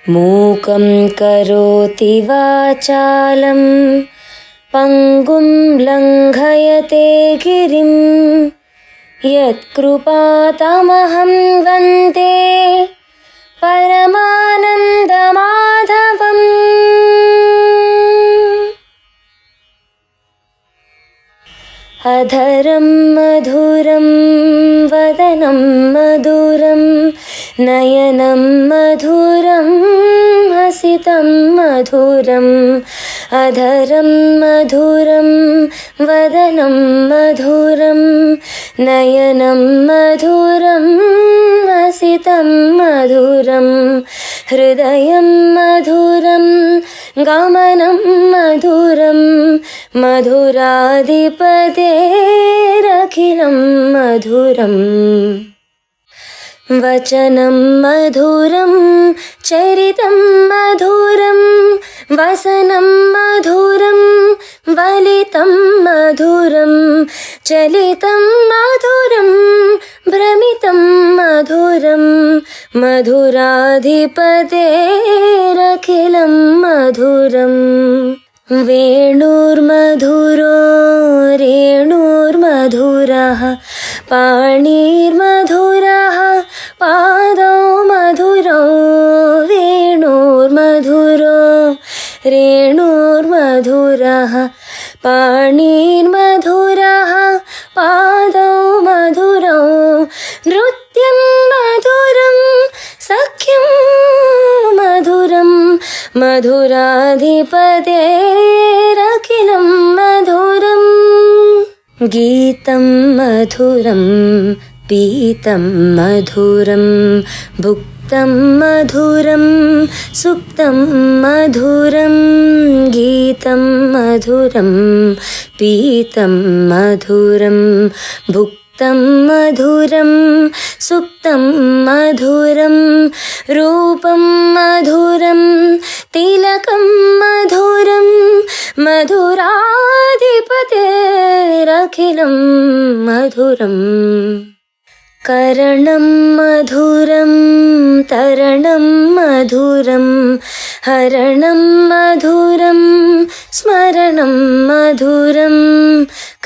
మూకం కరోతి వాచాలం పంగుం లంఘయతే గిరిం యత్కృపాతమహం వందే పరమానందమాధవం. అధరం మధురం వదనం మధురం నయనం మధురం హసితం మధురం. అధరం మధురం వదనం మధురం నయనం మధురం హసితం మధురం. హృదయం మధురం గమనం మధురం మధురాధిపతేరఖిలం మధురం. వచనం మధురం చరితం మధురం వసనం మధురం వలితం మధురం చలితం మధురం భ్రమితం మధురం. మధురాధిపతేరఖిలం మధురం. వేణుర్మధురో రేణుర్మధురః పాణిర్మధురః పాదౌ మధురౌ. వేణుర్మధురో రేణుర్మధురః పాణిర్మధురః పాదౌ మధురౌ. నృత్యం మధురం సఖ్యం మధురం మధురాధిపతేరఖిలం మధురం. గీతం మధురం పీతం మధురం భుక్తం మధురం సుప్తం మధురం. గీతం మధురం పీతం మధురం భుక్తం మధురం సుప్తం మధురం. రూపం మధురం తిలకం మధురం మధురాధిపతేరఖిలం మధురం. కరణం మధురం తరణం మధురం హరణం మధురం స్మరణం మధురం.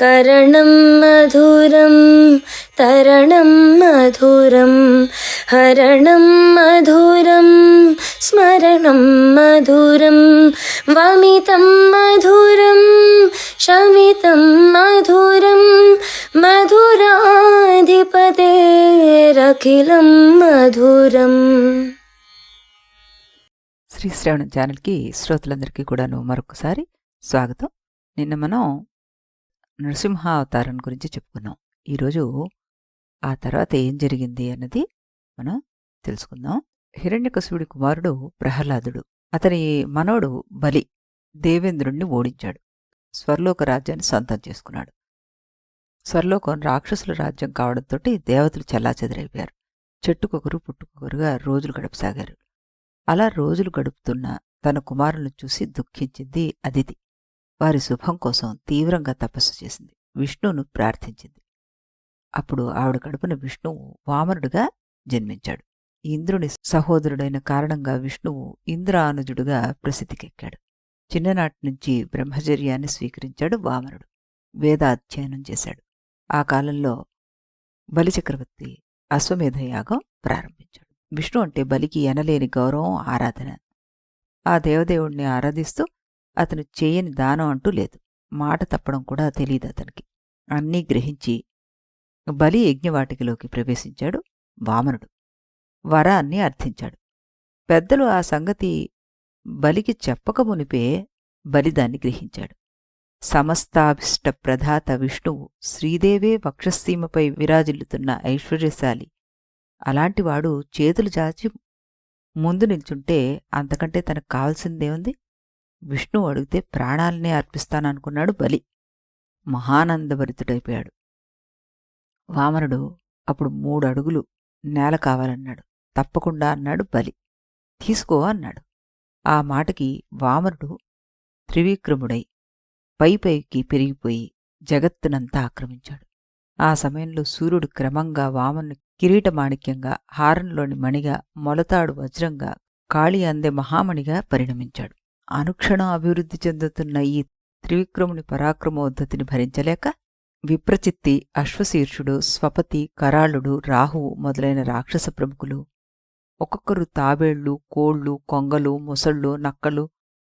కరణం మధురం తరణం మధురం హరణం మధురం స్మరణం మధురం. వమితం మధురం శమితం మధురం మధురాధిపతేరఖిలం మధురం. శ్రీ శ్రవణం ఛానల్కి శ్రోతలందరికీ కూడాను మరొకసారి స్వాగతం. నిన్న మనం నరసింహ అవతారం గురించి చెప్పుకున్నాం. ఈరోజు ఆ తర్వాత ఏం జరిగింది అన్నది మనం తెలుసుకుందాం. హిరణ్యకశిపుడి కుమారుడు ప్రహ్లాదుడు, అతని మనవడు బలి దేవేంద్రుణ్ణి ఓడించాడు. స్వర్లోక రాజ్యాన్ని సొంతం చేసుకున్నాడు. స్వర్లోకం రాక్షసుల రాజ్యం కావడంతో దేవతలు చెల్లాచెదరైపోయారు. చెట్టుకొకరు పుట్టుకొకరుగా రోజులు గడపసాగారు. అలా రోజులు గడుపుతున్న తన కుమారులను చూసి దుఃఖించింది అదితి. వారి శుభం కోసం తీవ్రంగా తపస్సు చేసింది. విష్ణువును ప్రార్థించింది. అప్పుడు ఆవిడ కడుపున విష్ణువు వామనుడుగా జన్మించాడు. ఇంద్రుని సహోదరుడైన కారణంగా విష్ణువు ఇంద్రానుజుడుగా ప్రసిద్ధికెక్కాడు. చిన్ననాటి నుంచి బ్రహ్మచర్యాన్ని స్వీకరించాడు వామనుడు. వేదాధ్యయనం చేశాడు. ఆ కాలంలో బలిచక్రవర్తి అశ్వమేధ యాగం ప్రారంభించాడు. విష్ణు అంటే బలికి ఎనలేని గౌరవం, ఆరాధన. ఆ దేవదేవుణ్ణి ఆరాధిస్తూ అతను చేయని దానం అంటూ లేదు. మాట తప్పడం కూడా తెలియదు అతనికి. అన్నీ గ్రహించి బలి యజ్ఞవాటికలోకి ప్రవేశించాడు వామనుడు. వరాన్ని అర్థించాడు. పెద్దలు ఆ సంగతి బలికి చెప్పకమునిపే బలిదాన్ని గ్రహించాడు. సమస్తాభిష్ట ప్రధాత విష్ణువు శ్రీదేవే వక్షసీమపై విరాజిల్లుతున్న ఐశ్వర్యశాలి. అలాంటివాడు చేతులు చాచి ముందు నిల్చుంటే అంతకంటే తనకు కావాల్సిందేముంది? విష్ణువు అడిగితే ప్రాణాలనే అర్పిస్తాననుకున్నాడు బలి. మహానందభరితుడైపోయాడు. వామనుడు అప్పుడు 3 అడుగులు నేల కావాలన్నాడు. తప్పకుండా అన్నాడు బలి. తీసుకో అన్నాడు. ఆ మాటకి వామనుడు త్రివిక్రముడై పైపైకి పెరిగిపోయి జగత్తునంతా ఆక్రమించాడు. ఆ సమయంలో సూర్యుడు క్రమంగా వామను కిరీటమాణిక్యంగా, హారంలోని మణిగా, మొలతాడు వజ్రంగా, కాళి అందే మహామణిగా పరిణమించాడు. అనుక్షణం అభివృద్ధి చెందుతున్న ఈ త్రివిక్రముని పరాక్రమోద్ధతిని భరించలేక విప్రచిత్తి, అశ్వశీర్షుడు, స్వపతి, కరాళుడు, రాహువు మొదలైన రాక్షస ప్రముఖులు ఒక్కొక్కరు తాబేళ్లు, కోళ్లు, కొంగలు, మొసళ్ళు, నక్కలు,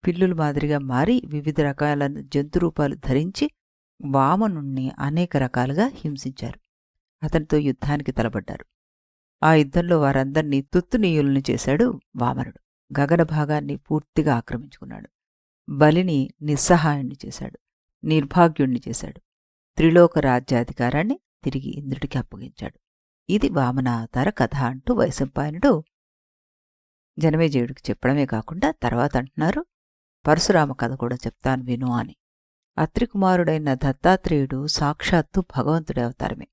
పిల్లులు మాదిరిగా మారి వివిధ రకాల జంతురూపాలు ధరించి వామనుణ్ణి అనేక రకాలుగా హింసించారు. అతనితో యుద్ధానికి తలపడ్డారు. ఆ యుద్ధంలో వారందర్నీ తుత్తునీయుల్ని చేశాడు వామనుడు. గగన భాగాన్ని పూర్తిగా ఆక్రమించుకున్నాడు. బలిని నిస్సహాయుణ్ణి చేశాడు. నిర్భాగ్యుణ్ణి చేశాడు. త్రిలోక రాజ్యాధికారాన్ని తిరిగి ఇంద్రుడికి అప్పగించాడు. ఇది వామనావతార కథ అంటూ వైశంపాయనుడు జనమేజయుడికి చెప్పడమే కాకుండా తర్వాత అంటున్నారు, పరశురామ కథ కూడా చెప్తాను విను అని. అత్రికుమారుడైన దత్తాత్రేయుడు సాక్షాత్తు భగవంతుడి అవతారమే.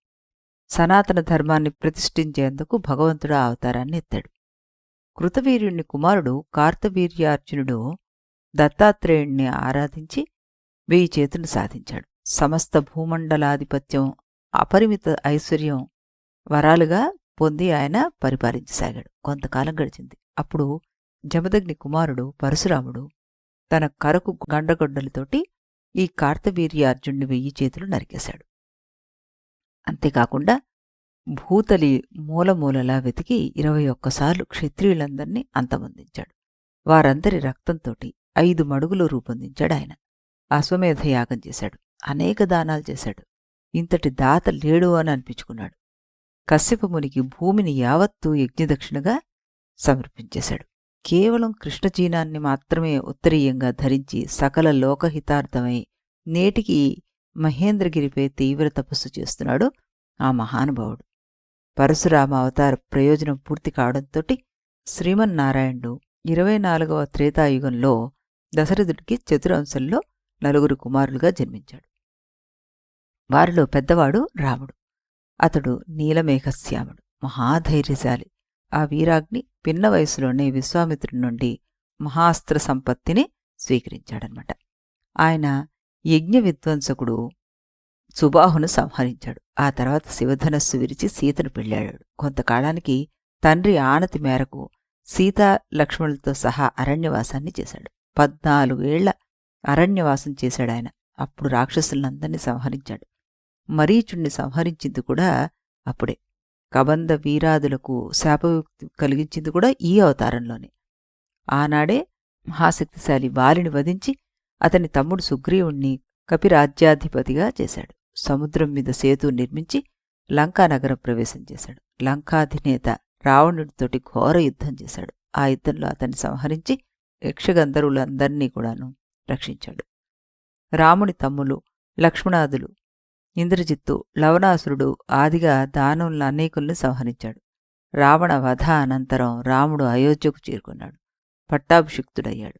సనాతన ధర్మాన్ని ప్రతిష్ఠించేందుకు భగవంతుడు ఆ అవతారాన్ని ఎత్తాడు. కృతవీర్యుని కుమారుడు కార్తవీర్యార్జునుడు దత్తాత్రేయుణ్ణి ఆరాధించి 1000 చేతులు సాధించాడు. సమస్త భూమండలాధిపత్యం, అపరిమిత ఐశ్వర్యం వరాలుగా పొంది ఆయన పరిపాలించసాగాడు. కొంతకాలం గడిచింది. అప్పుడు జమదగ్ని కుమారుడు పరశురాముడు తన కరకు గండగొడ్డలతోటి ఈ కార్తవీర్యార్జునుడి 1000 చేతులు నరికేశాడు. అంతేకాకుండా భూతలి మూలమూలలా వెతికి 21 సార్లు క్షత్రియులందర్నీ అంతమొందించాడు. వారందరి రక్తంతోటి 5 మడుగులు రూపొందించాడాయన. అశ్వమేధ యాగం చేశాడు. అనేక దానాలు చేశాడు. ఇంతటి దాత లేడు అని అనిపించుకున్నాడు. కశ్యపమునికి భూమిని యావత్తూ యజ్ఞదక్షిణగా సమర్పించేశాడు. కేవలం కృష్ణజీనాన్ని మాత్రమే ఉత్తరీయంగా ధరించి సకల లోకహితార్థమై నేటికి మహేంద్రగిరిపై తీవ్ర తపస్సు చేస్తున్నాడు ఆ మహానుభావుడు. పరశురామ అవతార ప్రయోజనం పూర్తి కావడంతోటి శ్రీమన్నారాయణుడు 24వ త్రేతాయుగంలో దశరథుడికి చతురంశంలో 4 కుమారులుగా జన్మించాడు. వారిలో పెద్దవాడు రాముడు. అతడు నీలమేఘశ్యాముడు, మహాధైర్యశాలి. ఆ వీరాగ్ని పిన్న వయసులోనే విశ్వామిత్రుడి నుండి మహాస్త్ర సంపత్తిని స్వీకరించాడనమాట. ఆయన యజ్ఞ విధ్వంసకుడు సుబాహును సంహరించాడు. ఆ తర్వాత శివధనస్సు విరిచి సీతను పెళ్ళాడాడు. కొంతకాలానికి తండ్రి ఆనతి మేరకు సీతా లక్ష్మణులతో సహా అరణ్యవాసాన్ని చేశాడు. 14 ఏళ్ల అరణ్యవాసం చేశాడాయన. అప్పుడు రాక్షసులందరినీ సంహరించాడు. మరీచుణ్ణి సంహరించింది కూడా అప్పుడే. కబంధ వీరాదులకు శాపవిముక్తి కలిగించింది కూడా ఈ అవతారంలోనే. ఆనాడే మహాశక్తిశాలి వాలిని వధించి అతని తమ్ముడు సుగ్రీవుణ్ణి కపిరాజ్యాధిపతిగా చేశాడు. సముద్రం మీద సేతు నిర్మించి లంకానగరం ప్రవేశం చేశాడు. లంకాధినేత రావణుడితోటి ఘోర యుద్ధం చేశాడు. ఆ యుద్ధంలో అతన్ని సంహరించి యక్షగంధర్వులందర్నీ కూడాను రక్షించాడు. రాముని తమ్ములు లక్ష్మణాదులు, ఇంద్రజిత్తు, లవణాసురుడు ఆదిగా దానవులను అనేకుల్ని సంహరించాడు. రావణ వధ అనంతరం రాముడు అయోధ్యకు చేరుకున్నాడు. పట్టాభిషిక్తుడయ్యాడు.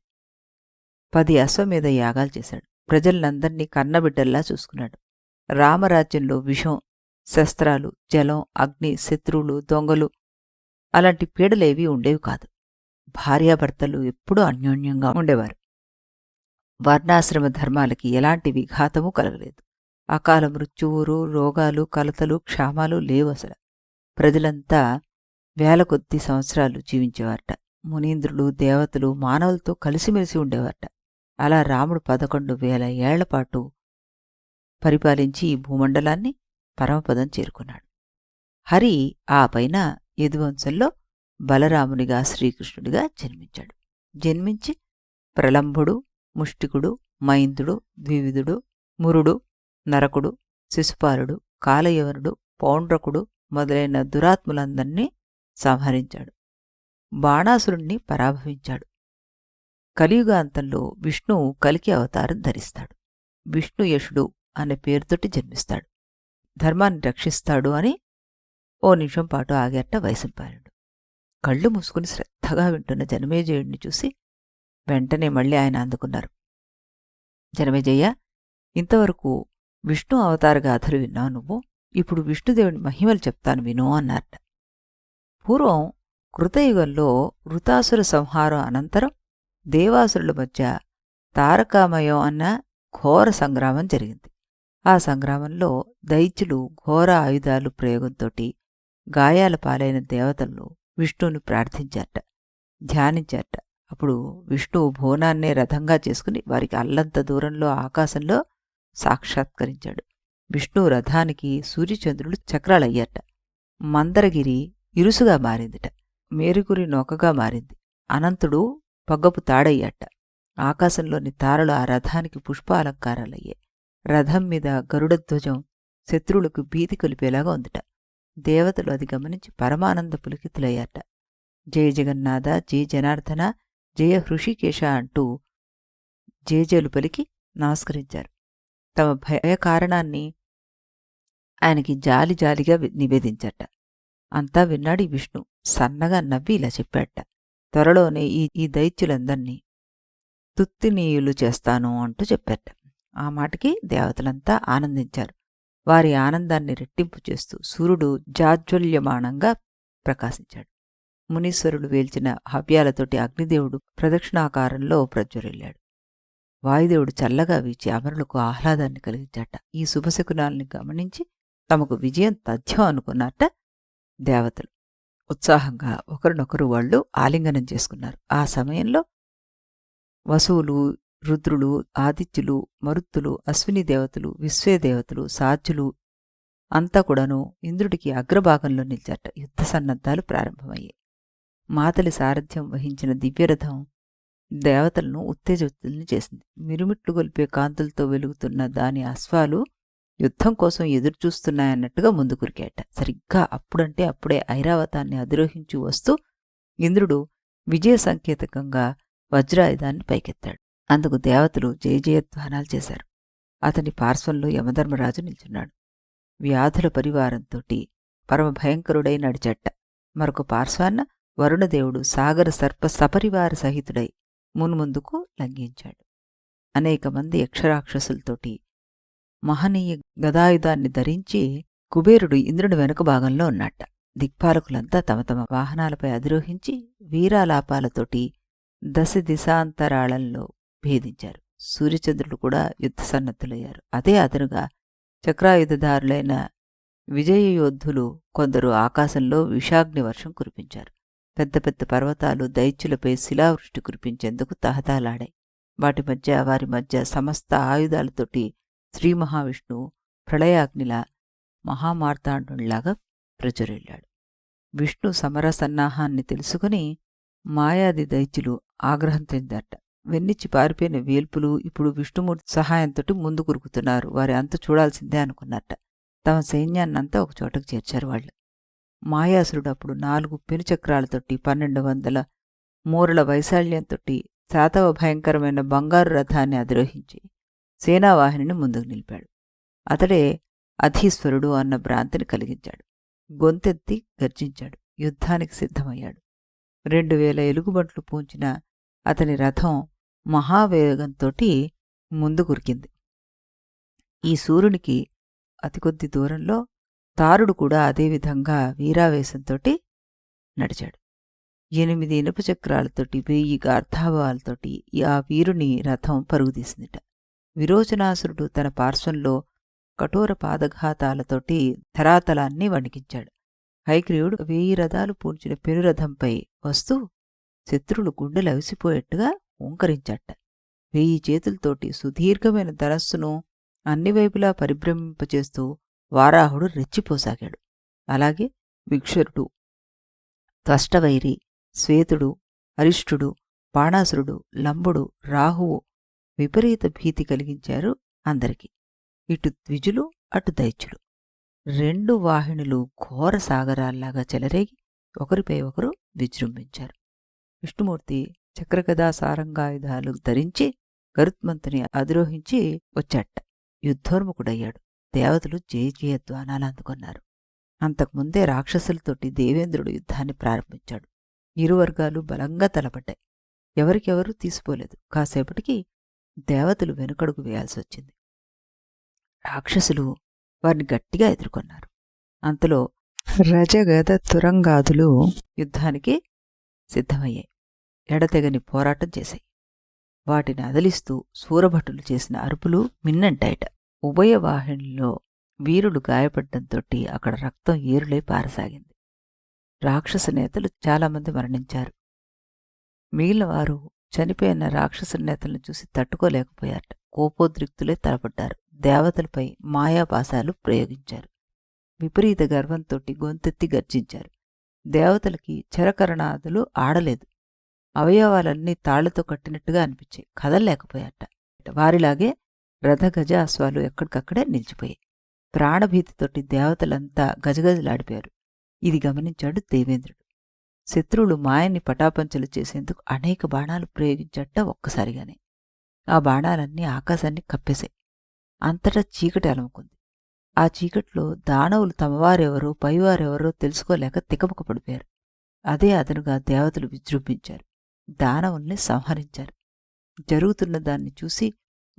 10 అశ్వమేధ యాగాలు చేశాడు. ప్రజలందర్నీ కన్నబిడ్డల్లా చూసుకున్నాడు. రామరాజ్యంలో విషం, శస్త్రాలు, జలం, అగ్ని, శత్రువులు, దొంగలు అలాంటి పీడలేవీ ఉండేవి కాదు. భార్యాభర్తలు ఎప్పుడూ అన్యోన్యంగా ఉండేవారు. వర్ణాశ్రమ ధర్మాలకి ఎలాంటి విఘాతమూ కలగలేదు. అకాల మృత్యువులు, రోగాలు, కలతలు, క్షామాలు లేవసల. ప్రజలంతా 1000 కొద్ది సంవత్సరాలు జీవించేవారట. మునీంద్రులు, దేవతలు మానవులతో కలిసిమెలిసి ఉండేవారట. అలా రాముడు 11,000 ఏళ్లపాటు పరిపాలించి ఈ భూమండలాన్ని పరమపదం చేరుకున్నాడు. హరి ఆ పైన యదువంశంలో బలరామునిగా శ్రీకృష్ణుడిగా జన్మించాడు. జన్మించి ప్రలంభుడు, ముష్టికుడు, మైందుడు, ద్వివిధుడు, మురుడు, నరకుడు, శిశుపాలుడు, కాలయవనుడు, పౌండ్రకుడు మొదలైన దురాత్ములందర్నీ సంహరించాడు. బాణాసురుణ్ణి పరాభవించాడు. కలియుగాంతంలో విష్ణువు కలికి అవతారం ధరిస్తాడు. విష్ణుయశుడు అనే పేరుతోటి జన్మిస్తాడు. ధర్మాన్ని రక్షిస్తాడు అని ఓ నిమిషం పాటు ఆగేట వైశంపాయనుడు. కళ్ళు మూసుకుని శ్రద్ధగా వింటున్న జనమేజయుడిని చూసి వెంటనే మళ్ళీ ఆయన అందుకున్నారు. జనమేజయ్య, ఇంతవరకు విష్ణు అవతార గాథలు విన్నావు నువ్వు. ఇప్పుడు విష్ణుదేవుని మహిమలు చెప్తాను విను అన్నారట. పూర్వం కృతయుగంలో వృతాసుర సంహారం అనంతరం దేవాసురుల మధ్య తారకామయం అన్న ఘోర సంగ్రామం జరిగింది. ఆ సంగ్రామంలో దైత్యులు ఘోర ఆయుధాలు ప్రయోగంతోటి గాయాల పాలైన దేవతలను విష్ణువుని ప్రార్థించారట, ధ్యానించారట. అప్పుడు విష్ణువు భువనాన్నే రథంగా చేసుకుని వారికి అల్లంత దూరంలో ఆకాశంలో సాక్షాత్కరించాడు. విష్ణువు రథానికి సూర్యచంద్రులు చక్రాలయ్యారట. మందరగిరి ఇరుసుగా మారిందిట. మేరుగురి నొకగా మారింది. అనంతుడు పగ్గపు తాడయ్యాట. ఆకాశంలోని తారలు ఆ రథానికి పుష్పాలంకారాలయ్యాయి. రథం మీద గరుడధ్వజం శత్రువులకు భీతి కొలిపేలాగా ఉందిట. దేవతలు అది గమనించి పరమానంద పులికితులయ్యారట. జయ జగన్నాథ, జయ జనార్దన, జయ హృషికేశ అంటూ జేజేలు పలికి నమస్కరించారు. తమ భయ కారణాన్ని ఆయనకి జాలి జాలిగా నివేదించారట. అంతా విన్నాడు విష్ణు. సన్నగా నవ్వి ఇలా చెప్పాడట, త్వరలోనే ఈ దైత్యులందర్నీ తుత్తినీయులు చేస్తాను అంటూ చెప్పారట. ఆ మాటకి దేవతలంతా ఆనందించారు. వారి ఆనందాన్ని రెట్టింపు చేస్తూ సూర్యుడు జాజ్వల్యమానంగా ప్రకాశించాడు. మునీశ్వరులు వేల్చిన హవ్యాలతోటి అగ్నిదేవుడు ప్రదక్షిణాకారంలో ప్రజ్వరిల్లాడు. వాయుదేవుడు చల్లగా వీచి అమరులకు ఆహ్లాదాన్ని కలిగించాట. ఈ శుభశకునాల్ని గమనించి తమకు విజయం తథ్యం అనుకున్నారట దేవతలు. ఉత్సాహంగా ఒకరినొకరు వాళ్ళు ఆలింగనం చేసుకున్నారు. ఆ సమయంలో వసువులు, రుద్రులు, ఆదిత్యులు, మరుత్తులు, అశ్విని దేవతలు, విశ్వేదేవతలు, సాధ్యులు అంతా కూడాను ఇంద్రుడికి అగ్రభాగంలో నిలిచారట. యుద్ధ సన్నద్ధాలు ప్రారంభమయ్యాయి. మాతలి సారథ్యం వహించిన దివ్యరథం దేవతలను ఉత్తేజితుల్ని చేసింది. మిరుమిట్లు గొలిపే కాంతులతో వెలుగుతున్న దాని అశ్వాలు యుద్ధం కోసం ఎదురుచూస్తున్నాయన్నట్టుగా ముందుకురికాయట. సరిగ్గా అప్పుడంటే అప్పుడే ఐరావతాన్ని అధిరోహించి వస్తూ ఇంద్రుడు విజయ సంకేతకంగా వజ్రాయుధాన్ని పైకెత్తాడు. అందుకు దేవతలు జయజయధ్వానాలు చేశారు. అతని పార్శ్వంలో యమధర్మరాజు నిల్చున్నాడు. వ్యాధుల పరివారంతోటి పరమభయంకరుడై నడిచట్ట. మరొక పార్శ్వాన్న వరుణదేవుడు సాగర సర్ప సపరివార సహితుడై మున్ముందుకు లంఘించాడు. అనేక మంది యక్షరాక్షసులతోటి మహనీయ గదాయుధాన్ని ధరించి కుబేరుడు ఇంద్రుని వెనుక భాగంలో ఉన్నట్ట. దిక్పాలకులంతా తమ తమ వాహనాలపై అధిరోహించి వీరాలాపాలతోటి దశ దిశాంతరాళంలో భేదించారు. సూర్యచంద్రులు కూడా యుద్ధ సన్నద్ధులయ్యారు. అదే అదనుగా చక్రాయుధదారులైన విజయయోద్ధులు కొందరు ఆకాశంలో విషాగ్ని వర్షం కురిపించారు. పెద్ద పెద్ద పర్వతాలు దైత్యులపై శిలావృష్టి కురిపించేందుకు తహతాలాడాయి. వారి మధ్య సమస్త ఆయుధాలతోటి శ్రీ మహావిష్ణువు ప్రళయాగ్నిలా మహామార్తాండునిలాగా ప్రచురిల్లాడు. విష్ణు సమర సన్నాహాన్ని తెలుసుకుని మాయాది దైత్యులు ఆగ్రహం చెందారట. వెన్నిచ్చి పారిపోయిన వేల్పులు ఇప్పుడు విష్ణుమూర్తి సహాయంతో ముందు కురుకుతున్నారు. వారి అంత చూడాల్సిందే అనుకున్నారట. తమ సైన్యాన్నంతా ఒకచోటకు చేర్చారు వాళ్ళు. మాయాసురుడు అప్పుడు 4 పెనుచక్రాలతోటి 1200 మూరల వైశాల్యంతోటి శాతవ భయంకరమైన బంగారు రథాన్ని అధిరోహించి సేనావాహినిని ముందుకు నిలిపాడు. అతడే అధీశ్వరుడు అన్న భ్రాంతిని కలిగించాడు. గొంతెత్తి గర్జించాడు. యుద్ధానికి సిద్ధమయ్యాడు. 2000 ఎలుగుబంట్లు పూంచిన అతని రథం మహావేగంతోటి ముందుకురికింది. ఈ సూర్యునికి అతి కొద్ది దూరంలో తారుడు కూడా అదేవిధంగా వీరావేశంతోటి నడిచాడు. 8 ఇనుప చక్రాలతోటి 1000 గార్ధాభావాలతోటి ఆ వీరుని రథం పరుగుదీసిందిట. విరోచనాసురుడు తన పార్శ్వంలో కఠోర పాదఘాతాలతోటి ధరాతలాన్ని వణికించాడు. హైగ్రీవుడు 1000 రథాలు పూడ్చిన పెనురథంపై వస్తూ శత్రువులు గుండెలు అవిసిపోయేట్టుగా ఓంకరించట. 1000 చేతులతోటి సుదీర్ఘమైన ధనస్సును అన్ని వైపులా పరిభ్రమింపచేస్తూ వారాహుడు రెచ్చిపోసాగాడు. అలాగే విక్షరుడు, త్వష్టవైరి, శ్వేతుడు, అరిష్టుడు, బాణాసురుడు, లంబుడు, రాహువు విపరీత భీతి కలిగించారు అందరికీ. ఇటు ద్విజులు, అటు దైత్యులు 2 వాహినులు ఘోర సాగరాల్లాగా చెలరేగి ఒకరిపై ఒకరు విజృంభించారు. విష్ణుమూర్తి చక్రగదా సారంగాయుధాలు ధరించి గరుత్మంతుని అధిరోహించి వచ్చాట. యుద్ధోన్ముఖుడయ్యాడు. దేవతలు జయజయధ్వానాలు అందుకున్నారు. అంతకుముందే రాక్షసులతోటి దేవేంద్రుడు యుద్ధాన్ని ప్రారంభించాడు. ఇరు వర్గాలు బలంగా తలపడ్డాయి. ఎవరికెవరూ తీసిపోలేదు. కాసేపటికి దేవతలు వెనుకడుగు వేయాల్సి వచ్చింది. రాక్షసులు వారిని గట్టిగా ఎదుర్కొన్నారు. అంతలో రజగద తురంగాదులు యుద్ధానికి సిద్ధమయ్యాయి. ఎడతెగని పోరాటం చేశాయి. వాటిని అదలిస్తూ సూరభటులు చేసిన అరుపులు మిన్నంటాయట. ఉభయవాహినిలో వీరుడు గాయపడ్డంతోటి అక్కడ రక్తం ఏరులై పారసాగింది. రాక్షస నేతలు చాలామంది మరణించారు. మిగిలిన వారు చనిపోయిన రాక్షస నేతలను చూసి తట్టుకోలేకపోయారట. కోపోద్రిక్తులై తలపడ్డారు. దేవతలపై మాయాపాశాలు ప్రయోగించారు. విపరీత గర్వంతోటి గొంతెత్తి గర్జించారు. దేవతలకి చరకరణాదులు ఆడలేదు. అవయవాలన్నీ తాళ్లతో కట్టినట్టుగా అనిపించాయి. కదలలేకపోయారట. వారిలాగే రథగజ అశ్వాలు ఎక్కడికక్కడే నిలిచిపోయాయి. ప్రాణభీతితోటి దేవతలంతా గజగజలాడిపోయారు. ఇది గమనించాడు దేవేంద్రుడు. శత్రువులు మాయని పటాపంచలు చేసేందుకు అనేక బాణాలు ప్రయోగించట ఒక్కసారిగానే. ఆ బాణాలన్నీ ఆకాశాన్ని కప్పేశాయి. అంతటా చీకటి అలముకుంది. ఆ చీకట్లో దానవులు తమవారెవరో పైవారెవరో తెలుసుకోలేక తికమక పడిపోయారు. అదే అదనుగా దేవతలు విజృంభించారు. దానవుల్ని సంహరించారు. జరుగుతున్న దాన్ని చూసి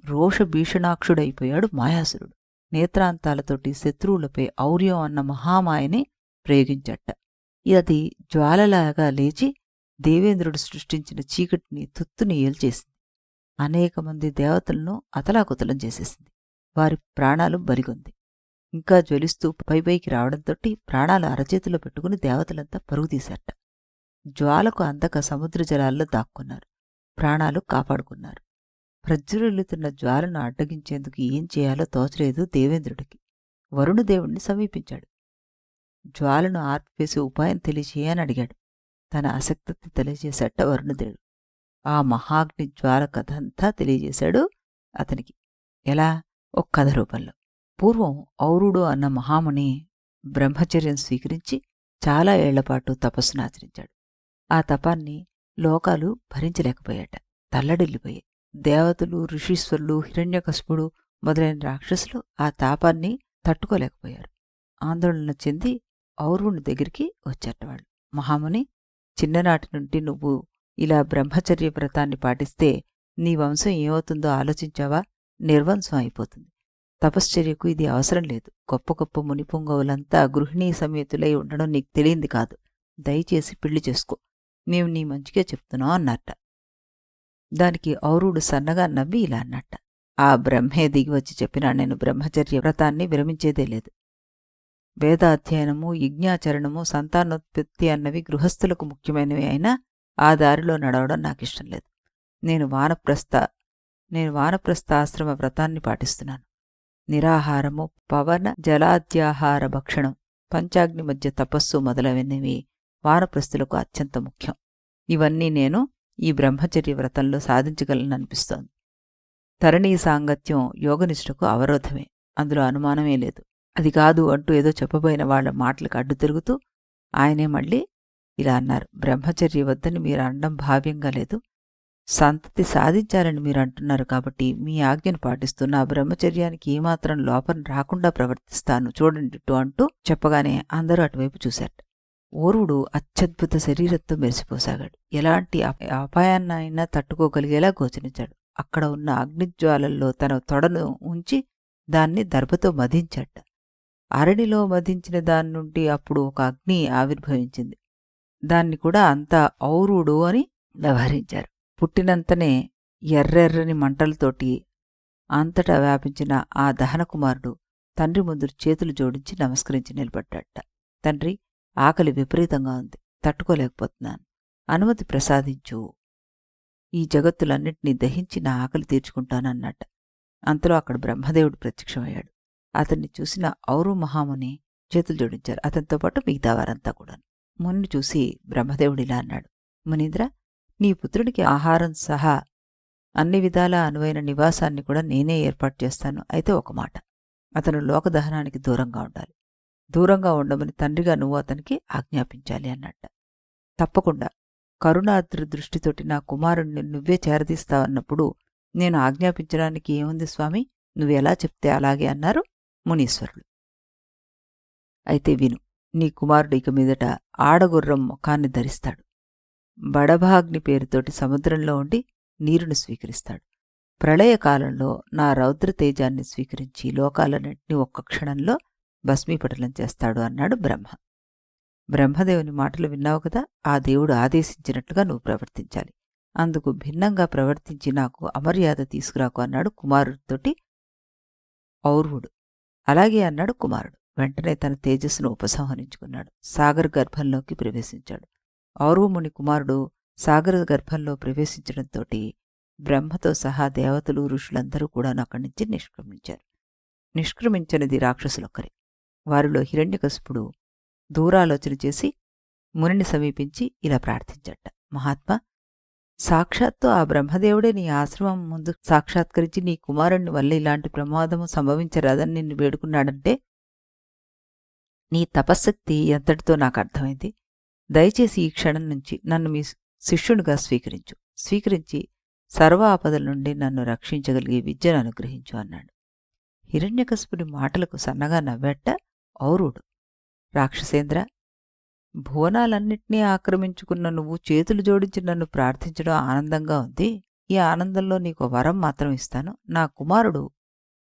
రోషభీషణాక్షుడైపోయాడు మాయాసురుడు. నేత్రాంతాలతోటి శత్రువులపై ఔర్యం అన్న మహామాయని ప్రయోగించట. అది జ్వాలలాగా లేచి దేవేంద్రుడు సృష్టించిన చీకటిని తుత్తుని ఏల్చేసింది. అనేక మంది దేవతలను అతలాకుతలం చేసేసింది. వారి ప్రాణాలు బలిగొంది. ఇంకా జ్వలిస్తూ పైపైకి రావడంతోటి ప్రాణాలు అరచేతిలో పెట్టుకుని దేవతలంతా పరుగుతీశారట. జ్వాలకు అందక సముద్ర జలాల్లో దాక్కున్నారు. ప్రాణాలు కాపాడుకున్నారు. ప్రజ్వలితున్న జ్వాలను అడ్డగించేందుకు ఏం చేయాలో తోచలేదు దేవేంద్రుడికి. వరుణదేవుణ్ణి సమీపించాడు. జ్వాలను ఆర్పివేసే ఉపాయం తెలియచేయని అడిగాడు. తన ఆసక్తిని తెలియజేశాట వరుణదేవుడు. ఆ మహాగ్ని జ్వాల కథంతా తెలియజేశాడు అతనికి. ఎలా? ఒక కథ రూపంలో. పూర్వం ఔరుడు అన్న మహాముని బ్రహ్మచర్యం స్వీకరించి చాలా ఏళ్లపాటు తపస్సునాచరించాడు. ఆ తపాన్ని లోకాలు భరించలేకపోయాట. తల్లడిల్లిపోయాయి. దేవతలు, ఋషీశ్వరులు, హిరణ్యకశిపుడు మొదలైన రాక్షసులు ఆ తాపాన్ని తట్టుకోలేకపోయారు. ఆందోళన చెంది ఔరుని దగ్గరికి వచ్చేటవాళ్ళు. మహాముని, చిన్ననాటి నుండి నువ్వు ఇలా బ్రహ్మచర్య వ్రతాన్ని పాటిస్తే నీ వంశం ఏమవుతుందో ఆలోచించావా? నిర్వంశం అయిపోతుంది. తపశ్చర్యకు ఇది అవసరం లేదు. గొప్ప గొప్ప మునిపుంగవులంతా గృహిణీ సమేతులై ఉండడం నీకు తెలియంది కాదు. దయచేసి పెళ్లి చేసుకో. నీవు నీ మంచిగా చెప్తున్నావు అన్నట్ట. దానికి ఔరుడు సన్నగా నవ్వి ఇలా అన్నట్ట. ఆ బ్రహ్మే దిగివచ్చి చెప్పినా నేను బ్రహ్మచర్య వ్రతాన్ని విరమించేదే లేదు. వేదాధ్యయనము, యజ్ఞాచరణము, సంతానోత్పత్తి అన్నవి గృహస్థులకు ముఖ్యమైనవి అయినా ఆ దారిలో నడవడం నాకిష్టం లేదు. నేను వానప్రస్థాశ్రమ వ్రతాన్ని పాటిస్తున్నాను. నిరాహారము, పవన జలాద్యాహార భక్షణం, పంచాగ్ని మధ్య తపస్సు మొదలైనవి వానప్రస్థులకు అత్యంత ముఖ్యం. ఇవన్నీ నేను ఈ బ్రహ్మచర్య వ్రతంలో సాధించగలననిపిస్తోంది. తరణీ సాంగత్యం యోగనిష్టకు అవరోధమే, అందులో అనుమానమే లేదు. అది కాదు అంటూ ఏదో చెప్పబోయిన వాళ్ల మాటలకు అడ్డు తిరుగుతూ ఆయనే మళ్ళీ ఇలా అన్నారు. బ్రహ్మచర్య వద్దని మీరు అనడం భావ్యంగా లేదు. సంతతి సాధించాలని మీరు అంటున్నారు కాబట్టి మీ ఆజ్ఞను పాటిస్తూ నా బ్రహ్మచర్యానికి ఏమాత్రం లోపం రాకుండా ప్రవర్తిస్తాను చూడండి అంటూ చెప్పగానే అందరూ అటువైపు చూశారు. ఓరుడు అత్యద్భుత శరీరంతో మెరిసిపోసాగాడు. ఎలాంటి అపాయాన్నైనా తట్టుకోగలిగేలా గోచరించాడు. అక్కడ ఉన్న అగ్నిజ్వాలల్లో తన తొడను ఉంచి దాన్ని దర్భతో మధించట. అరణిలో మధించిన దాని నుండి అప్పుడు ఒక అగ్ని ఆవిర్భవించింది. దాన్ని కూడా అంతా ఔరుడు అని వ్యవహరించారు. పుట్టినంతనే ఎర్రెర్రని మంటలతోటి అంతటా వ్యాపించిన ఆ దహనకుమారుడు తండ్రి ముందు చేతులు జోడించి నమస్కరించి నిలబడ్డాట. తండ్రి, ఆకలి విపరీతంగా ఉంది, తట్టుకోలేకపోతున్నాను, అనుమతి ప్రసాదించు. ఈ జగత్తులన్నింటినీ దహించి నా ఆకలి తీర్చుకుంటానన్నట్ట. అంతలో అక్కడ బ్రహ్మదేవుడు ప్రత్యక్షమయ్యాడు. అతన్ని చూసిన ఔరు మహాముని చేతులు జోడించారు. అతనితో పాటు మిగతా వారంతా కూడా. మునిని చూసి బ్రహ్మదేవుడిలా అన్నాడు. మునీంద్ర, నీ పుత్రుడికి ఆహారం సహా అన్ని విధాలా అనువైన నివాసాన్ని కూడా నేనే ఏర్పాటు చేస్తాను. అయితే ఒక మాట, అతను లోకదహనానికి దూరంగా ఉండాలి. దూరంగా ఉండమని తండ్రిగా నువ్వు అతనికి ఆజ్ఞాపించాలి అన్నట్ట. తప్పకుండా, కరుణాద్రి దృష్టితోటి నా కుమారుణ్ణి నువ్వే చేరదీస్తావన్నప్పుడు నేను ఆజ్ఞాపించడానికి ఏముంది స్వామి, నువ్వెలా చెప్తే అలాగే అన్నారు మునీశ్వరులు. అయితే విను, నీ కుమారుడు ఇక మీదట ఆడగుర్రం ముఖాన్ని ధరిస్తాడు. బడభాగ్ని పేరుతోటి సముద్రంలో ఉండి నీరును స్వీకరిస్తాడు. ప్రళయకాలంలో నా రౌద్ర తేజాన్ని స్వీకరించి లోకాలన్నింటినీ ఒక్క క్షణంలో భస్మీపటలం చేస్తాడు అన్నాడు బ్రహ్మ. బ్రహ్మదేవుని మాటలు విన్నావు కదా, ఆ దేవుడు ఆదేశించినట్లుగా నువ్వు ప్రవర్తించాలి. అందుకు భిన్నంగా ప్రవర్తించి నాకు అమర్యాద తీసుకురాకు అన్నాడు కుమారుడితోటి ఔర్వుడు. అలాగే అన్నాడు కుమారుడు. వెంటనే తన తేజస్సును ఉపసంహరించుకున్నాడు. సాగర గర్భంలోకి ప్రవేశించాడు. ఔర్వముని కుమారుడు సాగర గర్భంలో ప్రవేశించడంతోటి బ్రహ్మతో సహా దేవతలు ఋషులందరూ కూడా అక్కడి నుంచి నిష్క్రమించారు. నిష్క్రమించినది రాక్షసులొక్కరే. వారిలో హిరణ్యకశిపుడు దూరాలోచన చేసి మునిని సమీపించి ఇలా ప్రార్థించట. మహాత్మా, సాక్షాత్తు ఆ బ్రహ్మదేవుడే నీ ఆశ్రమం ముందు సాక్షాత్కరించి నీ కుమారుణ్ణి వల్ల ఇలాంటి ప్రమాదము సంభవించరాదని నిన్ను వేడుకున్నాడంటే నీ తపశ్శక్తి ఎంతటితో నాకు అర్థమైంది. దయచేసి ఈ క్షణం నుంచి నన్ను మీ శిష్యునిగా స్వీకరించి సర్వ ఆపదల నుండి నన్ను రక్షించగలిగే విద్యను అనుగ్రహించు అన్నాడు. హిరణ్యకశిపుడి మాటలకు సన్నగా నవ్వేట ఔరుడు. రాక్షసేంద్ర, భువనాలన్నింటినీ ఆక్రమించుకున్న నువ్వు చేతులు జోడించి నన్ను ప్రార్థించడం ఆనందంగా ఉంది. ఈ ఆనందంలో నీకు వరం మాత్రం ఇస్తాను. నా కుమారుడు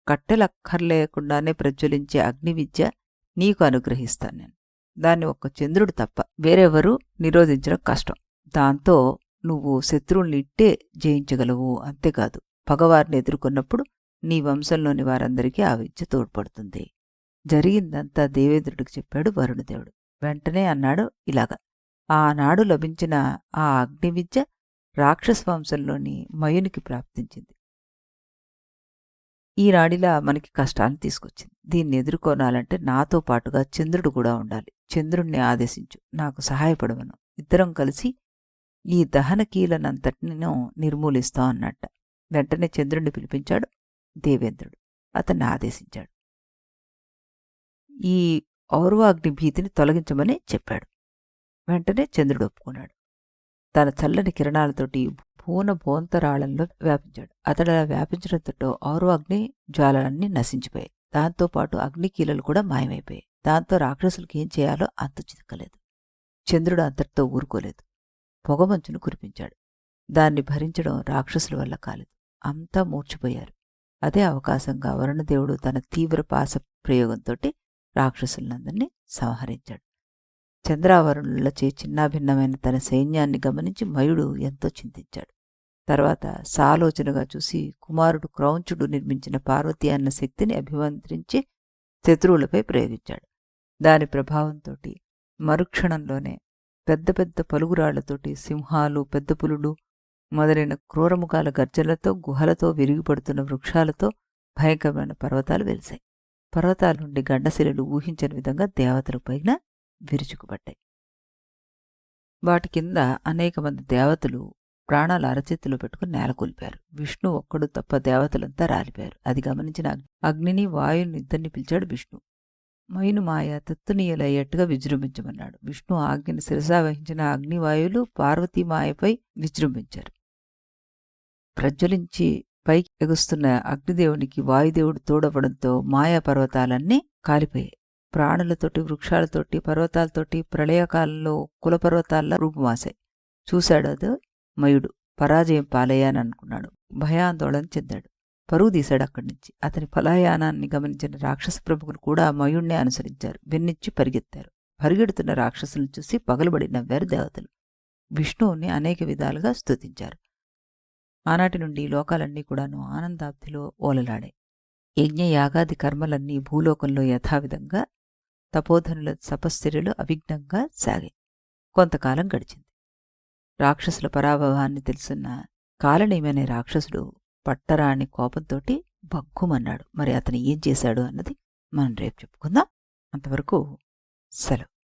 కట్టెలక్కర్లేకుండానే ప్రజ్వలించే అగ్ని విద్య నీకు అనుగ్రహిస్తాను నేను. దాన్ని ఒక్క చంద్రుడు తప్ప వేరెవరూ నిరోధించడం కష్టం. దాంతో నువ్వు శత్రువుల్ని ఇట్టే జయించగలవు. అంతేకాదు, పగవారిని ఎదుర్కొన్నప్పుడు నీ వంశంలోని వారందరికీ ఆ విద్య తోడ్పడుతుంది. జరిగిందంతా దేవేంద్రుడికి చెప్పాడు వరుణదేవుడు. వెంటనే అన్నాడు ఇలాగా, ఆనాడు లభించిన ఆ అగ్ని విద్య రాక్షస వంశంలోని మయునికి ప్రాప్తించింది. ఈనాడిలా మనకి కష్టాన్ని తీసుకొచ్చింది. దీన్ని ఎదుర్కొనాలంటే నాతో పాటుగా చంద్రుడు కూడా ఉండాలి. చంద్రుణ్ణి ఆదేశించు, నాకు సహాయపడవను. ఇద్దరం కలిసి ఈ దహనకీలనంతటినూ నిర్మూలిస్తాం అన్నట్ట. వెంటనే చంద్రుణ్ణి పిలిపించాడు దేవేంద్రుడు. అతన్ని ఆదేశించాడు. ఈ ఔర్వాగ్ని భీతిని తొలగించమని చెప్పాడు. వెంటనే చంద్రుడు ఒప్పుకున్నాడు. తన చల్లని కిరణాలతోటి భూన భోంతరాళంలో వ్యాపించాడు. అతడలా వ్యాపించడంతో ఔర్వాగ్ని జ్వాలలన్నీ నశించిపోయాయి. దాంతోపాటు అగ్నికీలలు కూడా మాయమైపోయాయి. దాంతో రాక్షసులకి ఏం చేయాలో అంతు చితకలేదు. చంద్రుడు అంతటితో ఊరుకోలేదు. పొగమంచును కురిపించాడు. దాన్ని భరించడం రాక్షసుల వల్ల కాలేదు. అంతా మూర్చిపోయారు. అదే అవకాశంగా వరుణదేవుడు తన తీవ్ర పాశ ప్రయోగంతో రాక్షసులందరినీ సంహరించాడు. చంద్రావరుణులచే చిన్నాభిన్నమైన తన సైన్యాన్ని గమనించి మయుడు ఎంతో చింతించాడు. తర్వాత సాలోచనగా చూసి కుమారుడు క్రౌంచుడు నిర్మించిన పార్వతి అన్న శక్తిని అభిమంత్రించి శత్రువులపై ప్రయోగించాడు. దాని ప్రభావంతో మరుక్షణంలోనే పెద్ద పెద్ద పలుగురాళ్లతోటి సింహాలు, పెద్ద పులులు మొదలైన క్రూరముఖాల గర్జనలతో, గుహలతో, విరిగిపడుతున్న వృక్షాలతో భయంకరమైన పర్వతాలు వెలిశాయి. పర్వతాల నుండి గండశిలలు ఊహించని విధంగా దేవతల పైన విరుచుకుపడ్డాయి. వాటి కింద అనేక మంది దేవతలు ప్రాణాలు అరచేతిలో పెట్టుకుని నేలకూలిపారు. విష్ణు ఒక్కడు తప్ప దేవతలంతా రాలిపారు. అది గమనించిన అగ్నిని, వాయుని ఇద్దరిని పిలిచాడు విష్ణు. మయుని మాయ తత్తునీయలయ్యట్టుగా విజృంభించమన్నాడు. విష్ణు ఆజ్ఞని శిరసా వహించిన అగ్నివాయువులు పార్వతీమాయపై విజృంభించారు. ప్రజ్వలించి పైకి ఎగుస్తున్న అగ్నిదేవునికి వాయుదేవుడు తోడవడంతో మాయా పర్వతాలన్నీ కాలిపోయాయి. ప్రాణులతోటి, వృక్షాలతోటి, పర్వతాలతోటి ప్రళయకాలంలో కులపర్వతాల్లో రూపుమాశాయి. చూశాడు అది మయుడు. పరాజయం పాలయ్యాననుకున్నాడు. భయాందోళన చెందాడు. పరుగు తీశాడు అక్కడి నుంచి. అతని పలాయానాన్ని గమనించిన రాక్షస ప్రముఖులు కూడా మయుణ్ణే అనుసరించారు. వెన్నిచ్చి పరిగెత్తారు. పరిగెడుతున్న రాక్షసులను చూసి పగలబడి నవ్వారు దేవతలు. విష్ణువుని అనేక విధాలుగా స్తుతించారు. ఆనాటి నుండి లోకాలన్నీ కూడాను ఆనందాబ్దిలో ఓలలాడాయి. యజ్ఞయాగాది కర్మలన్నీ భూలోకంలో యథావిధంగా తపోధనుల తపశ్చర్యలు అవిఘ్నంగా సాగాయి. కొంతకాలం గడిచింది. రాక్షసుల పరాభవాన్ని తెలుసున్న కాలనేమనే రాక్షసుడు పట్టరాని కోపంతోటి భగ్గుమన్నాడు. మరి అతను ఏం చేశాడు అన్నది మనం రేపు చెప్పుకుందాం. అంతవరకు సెలవు.